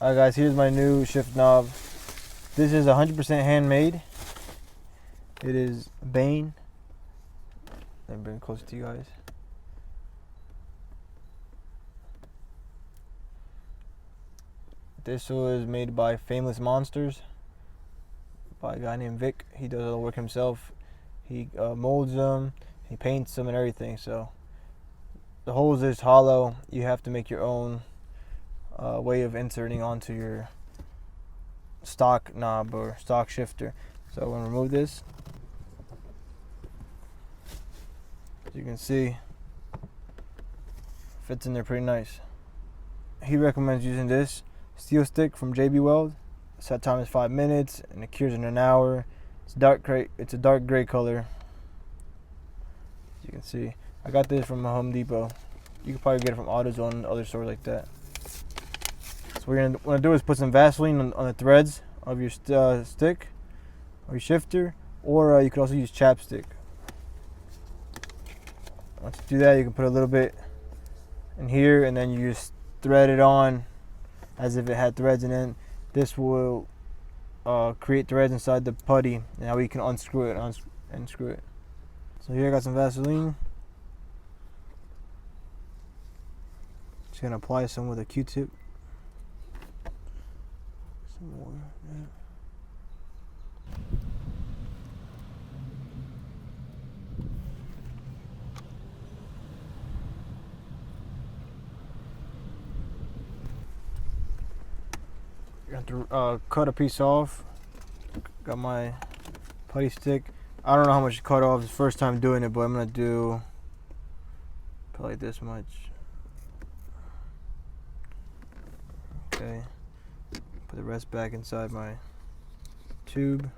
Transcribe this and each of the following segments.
Alright guys, here's my new shift knob. This is 100% handmade. It is Bane. Let me bring it closer to you guys. This was made by Fameless Monsters by a guy named Vic. He does all the work himself. He molds them, he paints them and everything. So the holes is hollow. You have to make your own way of inserting onto your stock knob or stock shifter. So I'm going to remove this. As you can see, fits in there pretty nice. He recommends using this steel stick from JB Weld. Set time is 5 minutes and it cures in an hour. It's a dark gray color. As you can see, I got this from Home Depot. You can probably get it from AutoZone and other stores like that. So what you're gonna do is put some Vaseline on the threads of your stick or your shifter, or you could also use chapstick. Once you do that, you can put a little bit in here, and then you just thread it on as if it had threads, and then this will create threads inside the putty, and now we can unscrew it and screw it. So here I got some Vaseline. Just gonna apply some with a Q-tip. Some more. Yeah. You have to cut a piece off. Got my putty stick. I don't know how much to cut off. It's the first time doing it, but I'm gonna do probably this much. Okay. Put the rest back inside my tube.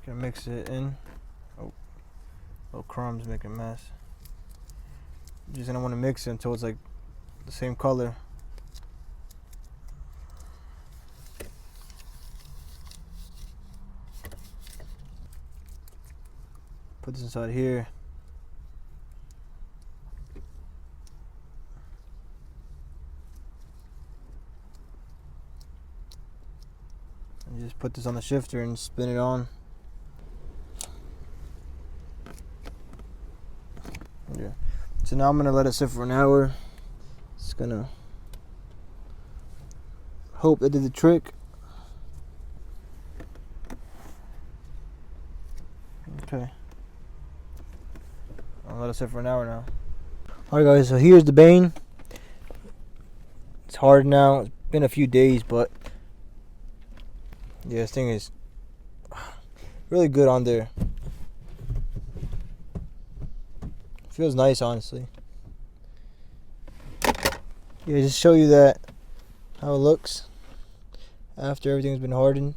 Gonna mix it in. Oh, little crumbs making a mess. Just don't want to mix it until it's like the same color. Put this inside here. And just put this on the shifter and spin it on. Yeah. So now I'm gonna let it sit for an hour. It's gonna hope it did the trick. Okay. I'll let it sit for an hour now. Alright guys, so here's the Bane. It's hard now. It's been a few days, but yeah, this thing is really good on there. Feels nice, honestly. Yeah, just show you that how it looks after everything's been hardened.